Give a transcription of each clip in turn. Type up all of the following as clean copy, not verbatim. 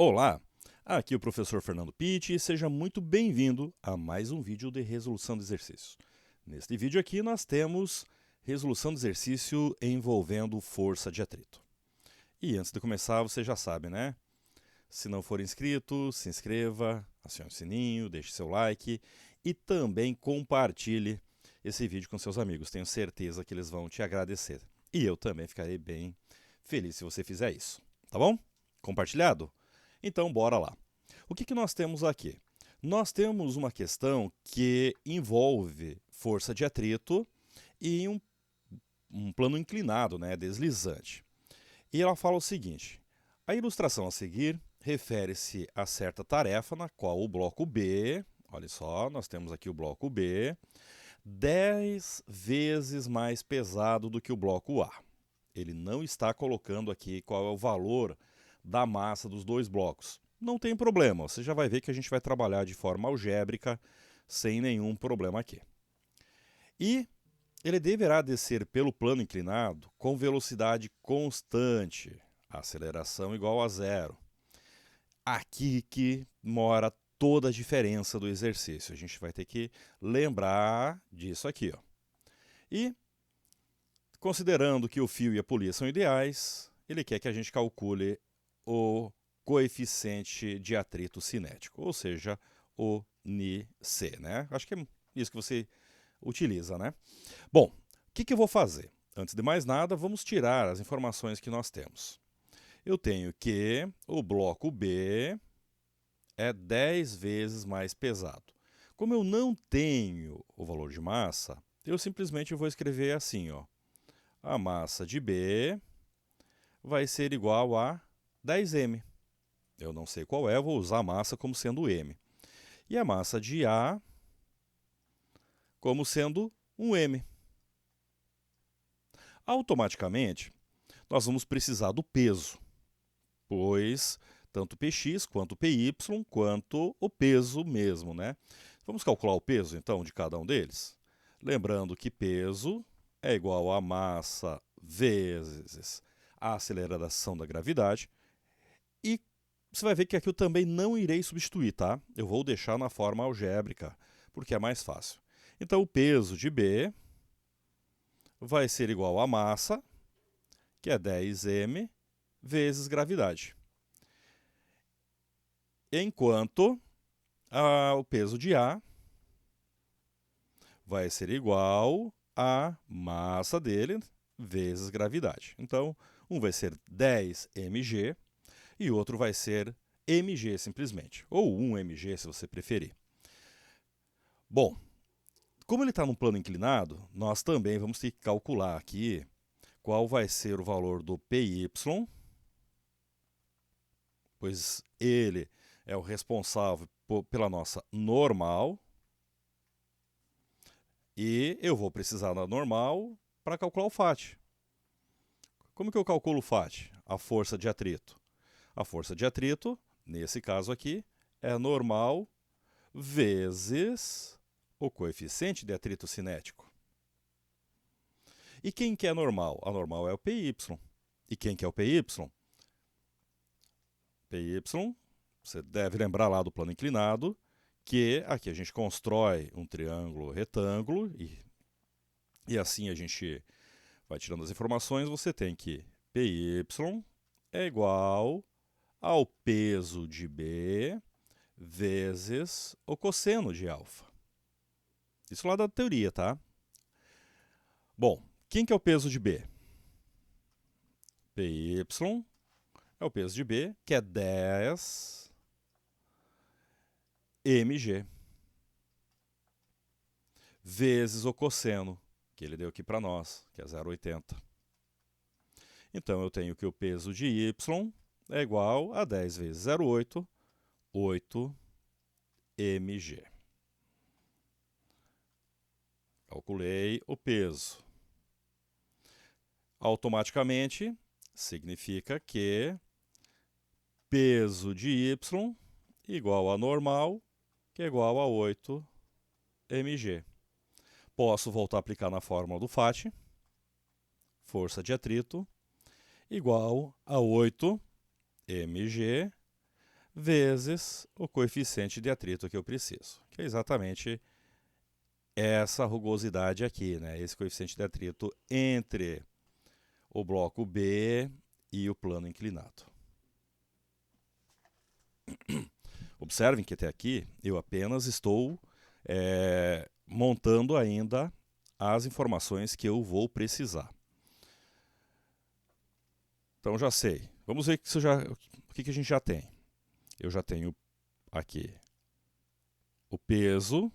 Olá, aqui é o professor Fernando Pitti e seja muito bem-vindo a mais um vídeo de resolução de exercícios. Neste vídeo aqui nós temos resolução de exercício envolvendo força de atrito. E antes de começar, você já sabe, né? Se não for inscrito, se inscreva, acione o sininho, deixe seu like e também compartilhe esse vídeo com seus amigos. Tenho certeza que eles vão te agradecer. E eu também ficarei bem feliz se você fizer isso, tá bom? Compartilhado? Então, bora lá. O que nós temos aqui? Nós temos uma questão que envolve força de atrito e um plano inclinado, né, deslizante. E ela fala o seguinte: a ilustração a seguir refere-se a certa tarefa na qual o bloco B, olha só, nós temos aqui o bloco B, 10 vezes mais pesado do que o bloco A. Ele não está colocando aqui qual é o valor da massa dos dois blocos. Não tem problema, você já vai ver que a gente vai trabalhar de forma algébrica sem nenhum problema aqui. E ele deverá descer pelo plano inclinado com velocidade constante, aceleração igual a zero. Aqui que mora toda a diferença do exercício. A gente vai ter que lembrar disso aqui, ó. E, considerando que o fio e a polia são ideais, ele quer que a gente calcule o coeficiente de atrito cinético, ou seja, o NiC, né? Acho que é isso que você utiliza, né? Bom, o que eu vou fazer? Antes de mais nada, vamos tirar as informações que nós temos. Eu tenho que o bloco B é 10 vezes mais pesado. Como eu não tenho o valor de massa, eu simplesmente vou escrever assim, ó. A massa de B vai ser igual a 10m. Eu não sei qual é, vou usar a massa como sendo m. E a massa de A como sendo 1m. Automaticamente, nós vamos precisar do peso, pois tanto Px quanto Py quanto o peso mesmo, né? Vamos calcular o peso, então, de cada um deles? Lembrando que peso é igual a massa vezes a aceleração da gravidade. E você vai ver que aqui eu também não irei substituir, tá? Eu vou deixar na forma algébrica, porque é mais fácil. Então, o peso de B vai ser igual a massa, que é 10m, vezes gravidade. Enquanto o peso de A vai ser igual a massa dele vezes gravidade. Então, um vai ser 10mg e o outro vai ser mg simplesmente, ou 1mg se você preferir. Bom, como ele está num plano inclinado, nós também vamos ter que calcular aqui qual vai ser o valor do Py, pois ele é o responsável pela nossa normal, e eu vou precisar da normal para calcular o Φ. Como que eu calculo o Φ? A força de atrito. A força de atrito, nesse caso aqui, é normal vezes o coeficiente de atrito cinético. E quem que é normal? A normal é o Py. E quem que é o Py? Py, você deve lembrar lá do plano inclinado, que aqui a gente constrói um triângulo retângulo e assim a gente vai tirando as informações. Você tem que Py é igual ao peso de B vezes o cosseno de alfa. Isso lá da teoria, tá? Bom, quem que é o peso de B? Py é o peso de B, que é 10 mg, vezes o cosseno, que ele deu aqui para nós, que é 0,80. Então, eu tenho que o peso de y é igual a 10 vezes 0,8, 8 mg. Calculei o peso. Automaticamente, significa que peso de y igual a normal, que é igual a 8 mg. Posso voltar a aplicar na fórmula do Φ, força de atrito, igual a 8 mg vezes o coeficiente de atrito que eu preciso, que é exatamente essa rugosidade aqui, né? Esse coeficiente de atrito entre o bloco B e o plano inclinado. Observem que até aqui eu apenas estou montando ainda as informações que eu vou precisar. Então já sei. Vamos ver o que a gente já tem. Eu já tenho aqui o peso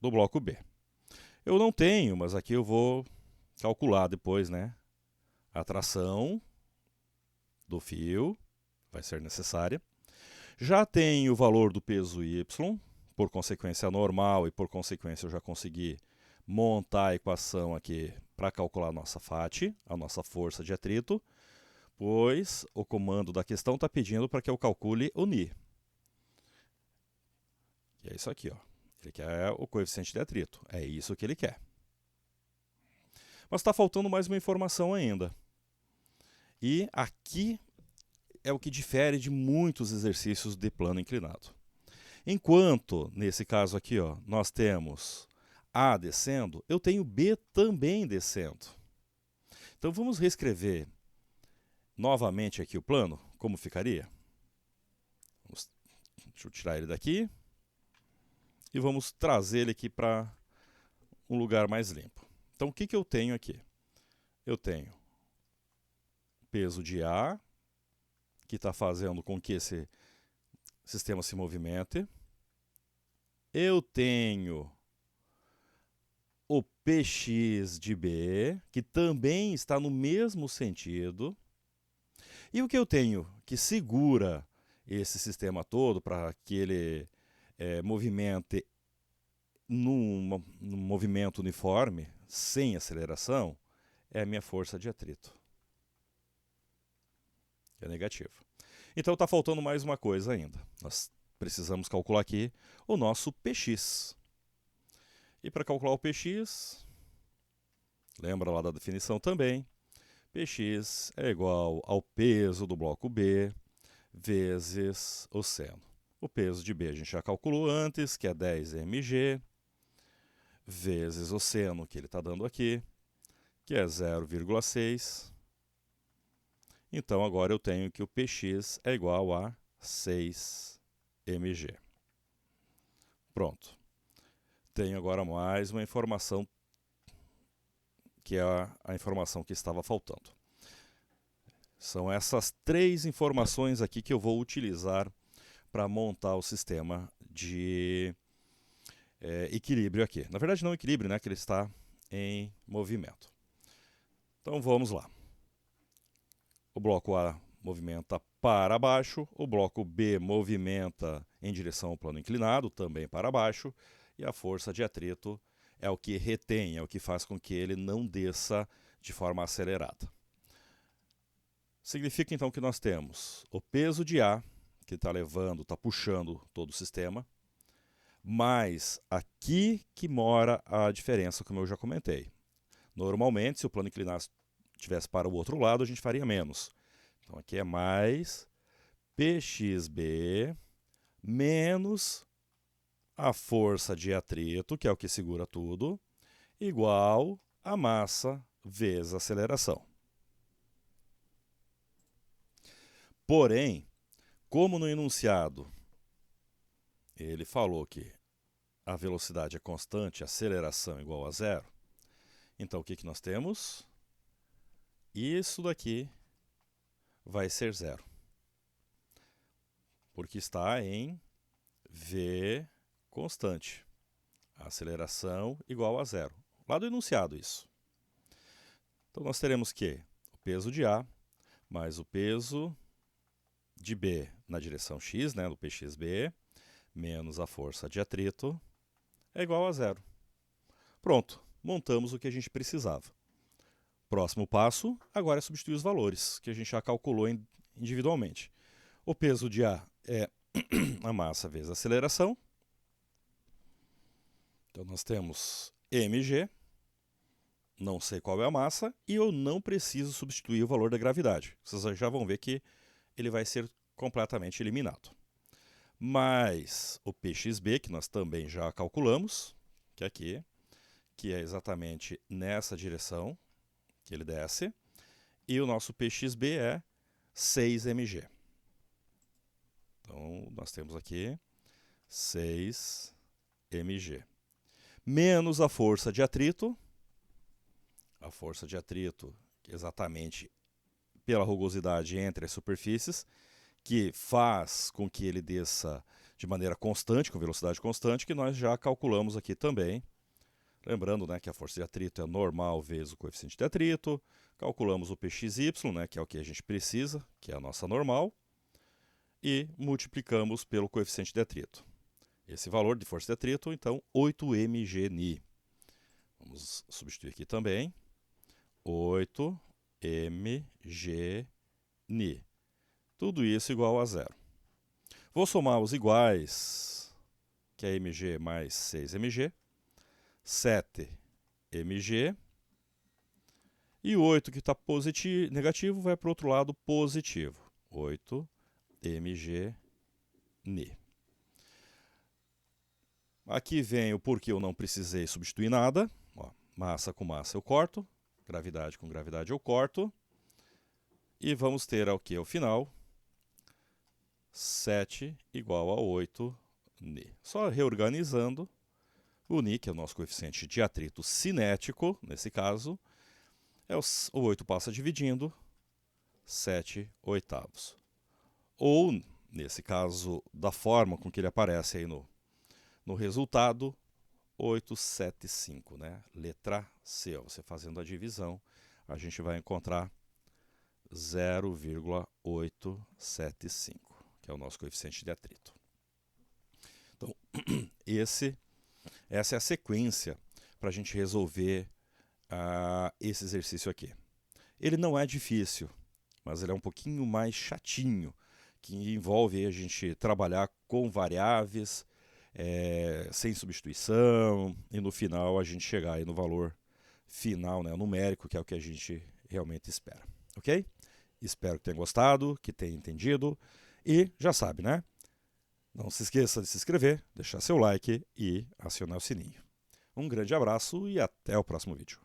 do bloco B. Eu não tenho, mas aqui eu vou calcular depois, né? A tração do fio vai ser necessária. Já tenho o valor do peso Y, por consequência normal, e por consequência eu já consegui montar a equação aqui para calcular a nossa FAT, a nossa força de atrito, pois o comando da questão está pedindo para que eu calcule o Ni. E é isso aqui, ó. Ele quer o coeficiente de atrito. É isso que ele quer. Mas está faltando mais uma informação ainda. E aqui é o que difere de muitos exercícios de plano inclinado. Enquanto, nesse caso aqui, ó, nós temos A descendo, eu tenho B também descendo. Então vamos reescrever novamente aqui o plano, como ficaria? Deixa eu tirar ele daqui. E vamos trazer ele aqui para um lugar mais limpo. Então o que eu tenho aqui? Eu tenho peso de A, que está fazendo com que esse sistema se movimente. Eu tenho o Px de B, que também está no mesmo sentido. E o que eu tenho que segura esse sistema todo para que ele movimente num movimento uniforme, sem aceleração, é a minha força de atrito. É negativa. Então está faltando mais uma coisa ainda. Nós precisamos calcular aqui o nosso Px. E para calcular o Px, lembra lá da definição também, Px é igual ao peso do bloco B vezes o seno. O peso de B a gente já calculou antes, que é 10 mg, vezes o seno que ele está dando aqui, que é 0,6. Então agora eu tenho que o Px é igual a 6 mg. Pronto. Tenho agora mais uma informação, que é a informação que estava faltando. São essas três informações aqui que eu vou utilizar para montar o sistema de equilíbrio aqui. Na verdade não equilíbrio, né, que ele está em movimento. Então vamos lá. O bloco A movimenta para baixo, o bloco B movimenta em direção ao plano inclinado, também para baixo, e a força de atrito é o que retém, é o que faz com que ele não desça de forma acelerada. Significa então que nós temos o peso de A, que está levando, está puxando todo o sistema, mas aqui que mora a diferença, como eu já comentei. Normalmente, se o plano inclinado estivesse para o outro lado, a gente faria menos. Então aqui é mais Pxb menos a força de atrito, que é o que segura tudo, igual a massa vezes a aceleração. Porém, como no enunciado ele falou que a velocidade é constante, a aceleração é igual a zero, então o que nós temos? Isso daqui vai ser zero, porque está em v constante. A aceleração igual a zero. Lá do enunciado isso. Então nós teremos que o peso de A mais o peso de B na direção x, né, do Pxb, menos a força de atrito, é igual a zero. Pronto, montamos o que a gente precisava. Próximo passo, agora é substituir os valores, que a gente já calculou individualmente. O peso de A é a massa vezes a aceleração. Então nós temos mg, não sei qual é a massa, e eu não preciso substituir o valor da gravidade. Vocês já vão ver que ele vai ser completamente eliminado. mais o PXB, que nós também já calculamos, que é aqui, que é exatamente nessa direção que ele desce, e o nosso PXB é 6mg. Então, nós temos aqui 6mg. Menos a força de atrito, exatamente pela rugosidade entre as superfícies, que faz com que ele desça de maneira constante, com velocidade constante, que nós já calculamos aqui também. Lembrando, né, que a força de atrito é normal vezes o coeficiente de atrito. Calculamos o PXY, né, que é o que a gente precisa, que é a nossa normal. E multiplicamos pelo coeficiente de atrito. Esse valor de força de atrito, então, 8mg-Ni. Vamos substituir aqui também. 8mg-Ni. Tudo isso igual a zero. Vou somar os iguais, que é mg mais 6mg. 7mg. E o 8 que está negativo vai para o outro lado positivo. 8mg-Ni. Aqui vem o porquê eu não precisei substituir nada. Ó, massa com massa eu corto. Gravidade com gravidade eu corto. E vamos ter aqui ao final 7 igual a 8Ni. Só reorganizando, o Ni, que é o nosso coeficiente de atrito cinético, nesse caso, o 8 passa dividindo, 7/8. Ou, nesse caso, da forma com que ele aparece aí no resultado, 875, né? Letra C. Ó, você fazendo a divisão, a gente vai encontrar 0,875, que é o nosso coeficiente de atrito. Então, essa é a sequência para a gente resolver esse exercício aqui. Ele não é difícil, mas ele é um pouquinho mais chatinho, que envolve a gente trabalhar com variáveis, sem substituição, e no final a gente chegar aí no valor final, né, numérico, que é o que a gente realmente espera. Ok? Espero que tenha gostado, que tenha entendido, e já sabe, né? Não se esqueça de se inscrever, deixar seu like e acionar o sininho. Um grande abraço e até o próximo vídeo.